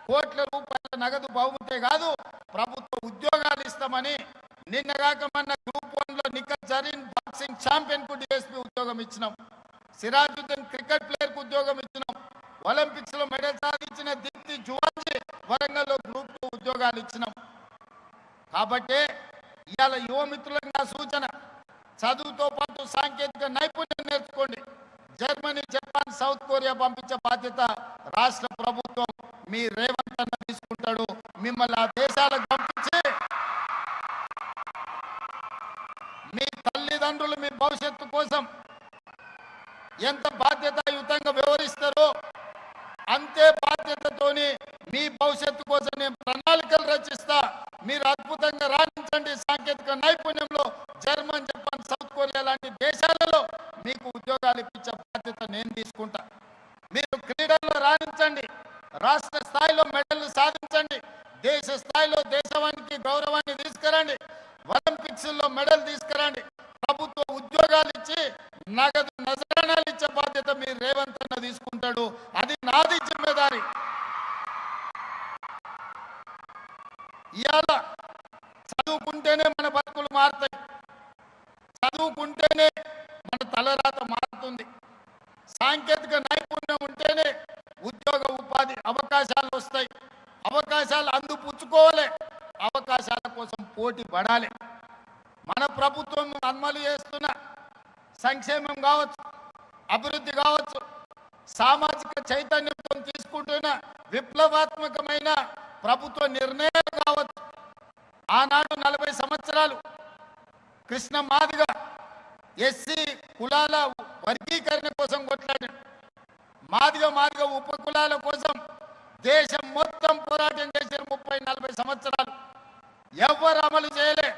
కోట్ల రూపాయల నగదు బహుమతే కాదు ప్రభుత్వ ఉద్యోగాలు ఇస్తామని నిన్నగాక మొన్న గ్రూప్ 1లో నిఖత్ జరీన్ బాక్సింగ్ ఛాంపియన్ కు డిఎస్పీ ఉద్యోగం ఇచ్చినాం. సిరాజుద్దీన్ క్రికెట్ ప్లేయర్ కు ఉద్యోగం ఇచ్చినాం. ఒలింపిక్స్ లో మెడల్ సాధించిన దీప్తి జువాజీ వరంగల్లో గ్రూప్ 2 ఉద్యోగాలు ఇచ్చినాం. కాబట్టి ఇవాళ యువ మిత్రులకు నా సూచన, చదువుతో పాటు సాంకేతిక నైపుణ్యం నేర్చుకోండి. జర్మనీ, జపాన్, సౌత్ కొరియా పంపించే బాధ్యత రాష్ట్ర ప్రభుత్వం మీ రేవంత్ అన్న తీసుకుంటాడు. మిమ్మల్ని ఆ దేశాలకు పంపించి మీ తల్లిదండ్రులు మీ భవిష్యత్తు కోసం ఎంత బాధ్యతాయుతంగా వ్యవహరిస్తారో అంతే బాధ్యతతోని మీ భవిష్యత్తు కోసం నేను ప్రణాళికలు రచిస్తా. మీరు అద్భుతంగా రాణించండి. సాంకేతిక నైపుణ్యంలో జర్మన్, జపాన్, సౌత్ కొరియా లాంటి దేశాలలో మీకు ఉద్యోగాలు ఇప్పించే బాధ్యత నేను తీసుకుంటా. మీరు క్రీడల్లో రాణించండి, రాష్ట్ర స్థాయిలో మెడల్లు సాధించండి, దేశ స్థాయిలో దేశానికి గౌరవాన్ని తీసుకురండి, ఒలింపిక్స్ లో మెడల్ తీసుకురండి, ప్రభుత్వ ఉద్యోగాలు ఇచ్చి నగదు నజరాణాలు ఇచ్చే బాధ్యత మీరు రేవంత్ అన్న తీసుకుంటాడు. అది నాది జిమ్మేదారి. ఇవాళ చదువుకుంటేనే మన బతుకులు మారుతాయి, చదువుకుంటేనే మన తలరాత మారుతుంది, సాంకేతిక నైపుణ్యం ఉంటేనే ఉద్యోగ ఉపాధి అవకాశాలు వస్తాయి. అవకాశాలు అందిపుచ్చుకోవాలి, అవకాశాల కోసం పోటీ పడాలి. మన ప్రభుత్వం అమలు చేస్తున్న సంక్షేమం కావచ్చు, అభివృద్ధి కావచ్చు, సామాజిక చైతన్యంతో తీసుకుంటున్న విప్లవాత్మకమైన ప్రభుత్వ నిర్ణయాలు కావచ్చు. ఆనాడు 40 సంవత్సరాలు కృష్ణ మాదిగ ఎస్సీ కులాల వర్గీకరణ కోసం కొట్లాడి, మాదిగ ఉప కులాల కోసం దేశం మొత్తం పోరాటం చేసిన 30-40 సంవత్సరాలు ఎవరు అమలు చేయలే.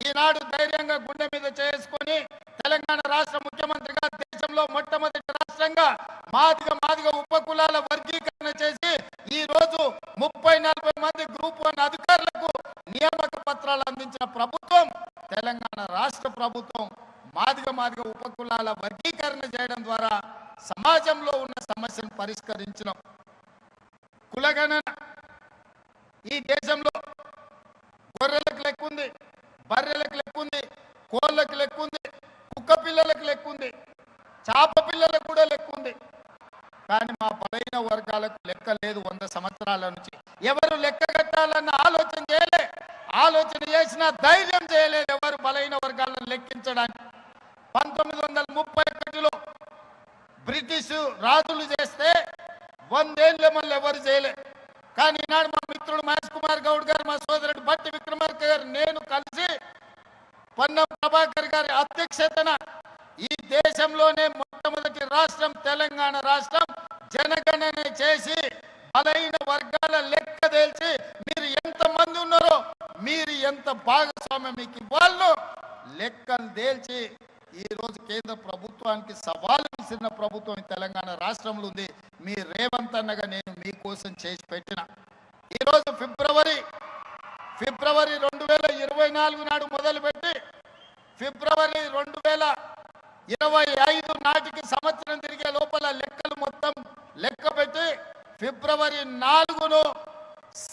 ఈనాడు ధైర్యంగా గుండె మీద చేసుకొని తెలంగాణ రాష్ట్ర ముఖ్యమంత్రిగా దేశంలో మొట్టమొదటి రాష్ట్రంగా మాదిగ ఉప కులాల వర్గీకరణ చేసి ఈ రోజు 30-40 మంది గ్రూప్ 1 అధికారులకు నియామక పత్రాలు అందించిన ప్రభుత్వం తెలంగాణ రాష్ట్ర ప్రభుత్వం. మాదిగ ఉప కులాల వర్గీకరణ చేయడం ద్వారా సమాజంలో ఉన్న సమస్యను పరిష్కరించడం. కులగణన ఈ దేశంలో గొర్రెలకు లెక్కుంది, బర్రెలకు లెక్కుంది, కోళ్ళకు లెక్కుంది, కుక్క పిల్లలకు లెక్కుంది, చాప పిల్లలకు కూడా లెక్కుంది. కానీ మా బలైన వర్గాలకు లెక్క లేదు. 100 సంవత్సరాల నుంచి ఎవరు లెక్క కట్టాలన్న ఆలోచన చేయలే, ఆలోచన చేసిన ధైర్యం చేయలేదు ఎవరు బలైన వర్గాలను లెక్కించడానికి. 1931లో బ్రిటిష్ రాజులు చేస్తే 100 ఏళ్ళు మళ్ళీ ఎవరు చేయలే. కానీ ఈనాడు మా మిత్రుడు మహేష్ కుమార్ గౌడ్ గారు, మా సోదరుడు బట్టి విక్రమార్క గారు, నేను కలిసి పొన్నం ప్రభాకర్ గారి అధ్యక్షతన ఈ దేశంలోనే మొట్టమొదటి రాష్ట్రం తెలంగాణ రాష్ట్రం జనగణన చేసి బలైన వర్గాల లెక్క తేల్చి మీరు ఎంత మంది ఉన్నారో, మీరు ఎంత భాగస్వామ్యం మీకు ఇవ్వాలో లెక్కలు తేల్చి ఈ రోజు కేంద్ర ప్రభుత్వానికి సవాలు విసిరిన ప్రభుత్వం తెలంగాణ రాష్ట్రంలో ఉంది. మీ రేవంత్ అన్నగా నేను మీకోసం చేసి పెట్టిన ఈరోజు ఫిబ్రవరి 2024 నాడు మొదలుపెట్టి ఫిబ్రవరి 2025 నాటికి సంవత్సరం తిరిగే లోపల లెక్కలు మొత్తం లెక్క పెట్టి ఫిబ్రవరి 4ను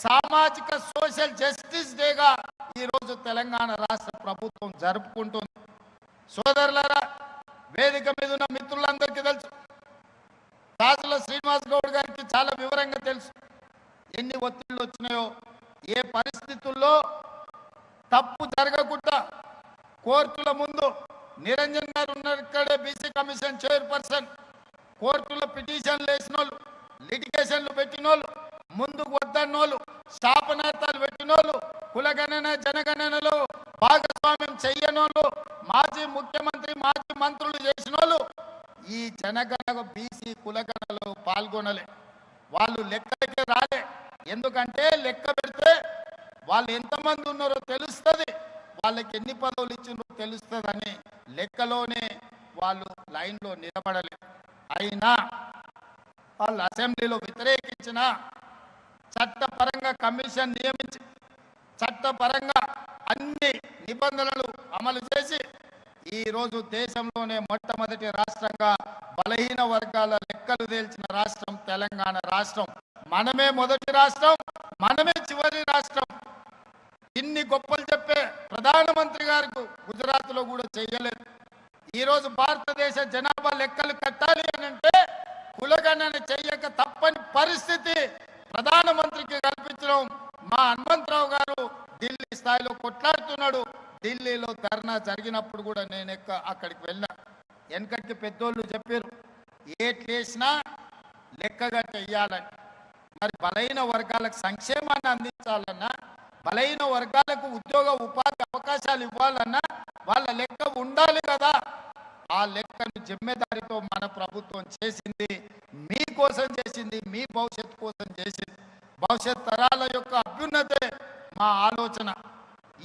సామాజిక సోషల్ జస్టిస్ డేగా ఈరోజు తెలంగాణ రాష్ట్ర ప్రభుత్వం జరుపుకుంటుంది. సోదరులారా, వేదిక మీద ఉన్న మిత్రులందరికీ తెలుసు, రాజుల శ్రీనివాస్ గౌడ్ గారికి చాలా వివరంగా తెలుసు ఎన్ని ఒత్తిళ్లు వచ్చినాయో. ఏ పరిస్థితుల్లో తప్పు జరగకుండా కోర్టుల ముందు నిరంజన్ గారు ఉన్నారు, ఇక్కడే బీసీ కమిషన్ చైర్పర్సన్, కోర్టులో పిటిషన్లు వేసిన వాళ్ళు, లిటిగేషన్లు పెట్టిన వాళ్ళు, ముందుకు వద్దన్నోళ్ళు, శాపనార్థాలు పెట్టినోళ్ళు, కులగణన జనగణనలో భాగస్వామ్యం చెయ్యనోళ్ళు, మాజీ ముఖ్యమంత్రి మాజీ మంత్రులు చేసిన వాళ్ళు ఈ జనగణన బీసీ కులగణనలో పాల్గొనలే. వాళ్ళు లెక్కలకే రాలే. ఎందుకంటే లెక్క పెడితే వాళ్ళు ఎంతమంది ఉన్నారో తెలుస్తుంది, వాళ్ళకి ఎన్ని పదవులు ఇచ్చినారో తెలుస్తుందని లెక్కలోనే వాళ్ళు లైన్లో నిలబడలే. అయినా వాళ్ళు అసెంబ్లీలో వ్యతిరేకించిన చట్టపరంగా కమిషన్ నియమించి చట్టపరంగా అన్ని నిబంధనలు అమలు చేసి ఈరోజు దేశంలోనే మొట్టమొదటి రాష్ట్రంగా బలహీన వర్గాల లెక్కలు తేల్చిన రాష్ట్రం తెలంగాణ రాష్ట్రం. మనమే మొదటి రాష్ట్రం, మనమే చివరి రాష్ట్రం. ఇన్ని గొప్పలు చెప్పే ప్రధానమంత్రి గారికి గుజరాత్లో కూడా చేయలేదు. ఈరోజు భారతదేశ జనాభా లెక్కలు కట్టాలి అని అంటే కులగణన చెయ్యక తప్పని పరిస్థితి ప్రధానమంత్రికి కల్పించడం మా హనుమంతరావు గారు ఢిల్లీ స్థాయిలో కొట్లాడుతున్నాడు. ఢిల్లీలో ధర్నా జరిగినప్పుడు కూడా నేను అక్కడికి వెళ్ళా. వెనకటి పెద్దోళ్ళు చెప్పారు ఏట్లేసినా లెక్కగా చెయ్యాలని. మరి బలహీన వర్గాలకు సంక్షేమాన్ని అందించాలన్నా, బలహీన వర్గాలకు ఉద్యోగ ఉపాధి అవకాశాలు ఇవ్వాలన్నా వాళ్ళ లెక్క ఉండాలి కదా. ఆ లెక్కను జిమ్మెదారితో మన ప్రభుత్వం చేసింది, మీకోసం చేసింది, మీ భవిష్యత్తు కోసం చేసింది. భవిష్యత్ తరాల యొక్క అభ్యున్నతే మా ఆలోచన.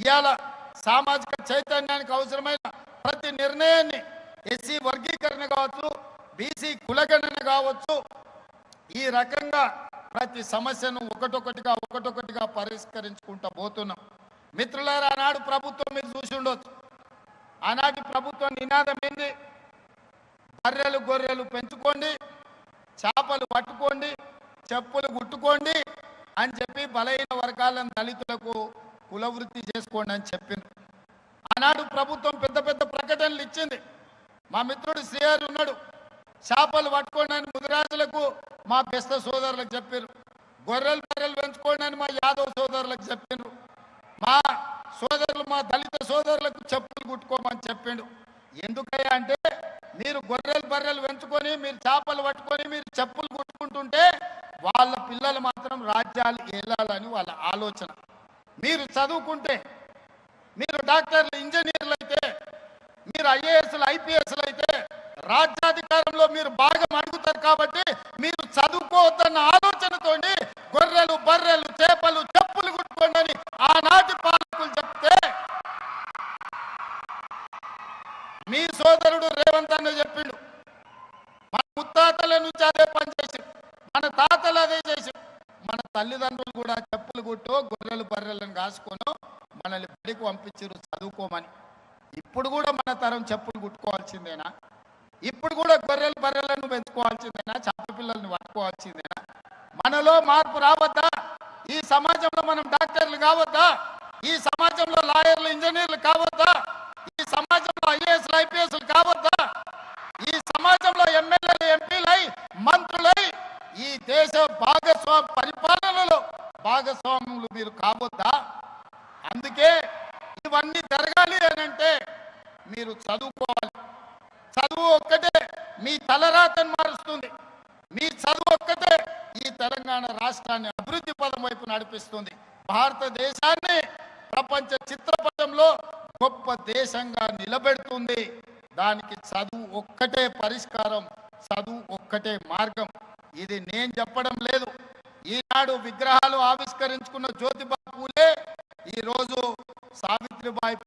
ఇవాళ సామాజిక చైతన్యానికి అవసరమైన ప్రతి నిర్ణయాన్ని ఎస్సీ వర్గీకరణ కావచ్చు, బీసీ కులగణన కావచ్చు, ఈ రకంగా ప్రతి సమస్యను ఒకటొకటిగా పరిష్కరించుకుంటూ పోతున్నాం. మిత్రులారా, ఆనాడు ప్రభుత్వం మీరు చూసి ఉండొచ్చు. ఆనాటి ప్రభుత్వం నినాదం ఏంది? బర్రెలు గొర్రెలు పెంచుకోండి, చేపలు పట్టుకోండి, చెప్పులు కుట్టుకోండి అని చెప్పి బలహీన వర్గాలను దళితులకు కులవృత్తి చేసుకోండి అని చెప్పింది. ఆనాడు ప్రభుత్వం పెద్ద పెద్ద ప్రకటనలు ఇచ్చింది. మా మిత్రుడు శ్రీహరి ఉన్నాడు, చేపలు పట్టుకోండి అని ముదిరాజులకు మా బెస్త సోదరులకు చెప్పారు. గొర్రెలు బర్రెలు పెంచుకోండి అని మా యాదవ్ సోదరులకు చెప్పారు. మా సోదరులు, మా దళిత సోదరులకు చెప్పులు కుట్టుకోమని చెప్పిండు. ఎందుకయ్యా అంటే మీరు గొర్రెలు బర్రెలు పెంచుకొని, మీరు చేపలు పట్టుకొని, మీరు చెప్పులు కుట్టుకుంటుంటే వాళ్ళ పిల్లలు మాత్రం రాజ్యాలు ఏలాలని వాళ్ళ ఆలోచన. మీరు చదువుకుంటే, మీరు డాక్టర్లు, ఇంజనీర్లు అయితే, మీరు ఐఏఎస్లు, ఐపీఎస్లు అయితే రాజ్యాధికారంలో మీరు బాగా అడుగుతారు. కాబట్టి మీరు చదువుకోవద్దన్న ఆలోచనతో గొర్రెలు బర్రెలు చేపలు చెప్పులు కుట్టుకోండి అని ఆనాటి పాలకులు చెప్తే మీ సోదరుడు రేవంత్ అన్న చెప్పిండు. మన ముత్తాతల నుంచి అదే పని చేసి, మన తాతలు అదే చేసి, మన తల్లిదండ్రులు కూడా చెప్పులు కుట్టో గొర్రెలు బర్రెలను కాసుకొని మనల్ని బడికి పంపించారు చదువుకోమని. ఇప్పుడు కూడా మన తరం చెప్పులు కుట్టుకోవాల్సిందేనా? ఇప్పుడు కూడా గొర్రెలు బర్రెలను పెంచుకోవాల్సిందేనా? చేప పిల్లల్ని పట్టుకోవాల్సిందేనా? మనలో మార్పు రావద్దా? ఈ సమాజంలో మనం డాక్టర్లు కావద్దా? ఈ సమాజంలో లాయర్లు, ఇంజనీర్లు కావద్దా? ఈ సమాజంలో ఐఏఎస్లు, ఐపీఎస్లు కావద్దా? ఈ సమాజంలో ఎమ్మెల్యేలు, ఎంపీలై, మంత్రులై ఈ దేశ పరిపాలనలో భాగస్వాములు మీరు కావద్దా? అందుకే ఇవన్నీ జరగాలి అని అంటే మీరు చదువుకోవాలి. చదువు ఒక్కటే మీ తలరాతను మారుస్తుంది. మీ చదువు ఒక్కటే ఈ తెలంగాణ రాష్ట్రాన్ని అభివృద్ధి పదం వైపు నడిపిస్తుంది. భారతదేశాన్ని ప్రపంచ చిత్రపటంలో గొప్ప దేశంగా నిలబెడుతుంది. దానికి చదువు ఒక్కటే పరిష్కారం, చదువు ఒక్కటే మార్గం. ఇది నేను చెప్పడం లేదు. ఈనాడు విగ్రహాలు ఆవిష్కరించుకున్న జ్యోతిబా పూలే ఈరోజు సావిత్రిబాయి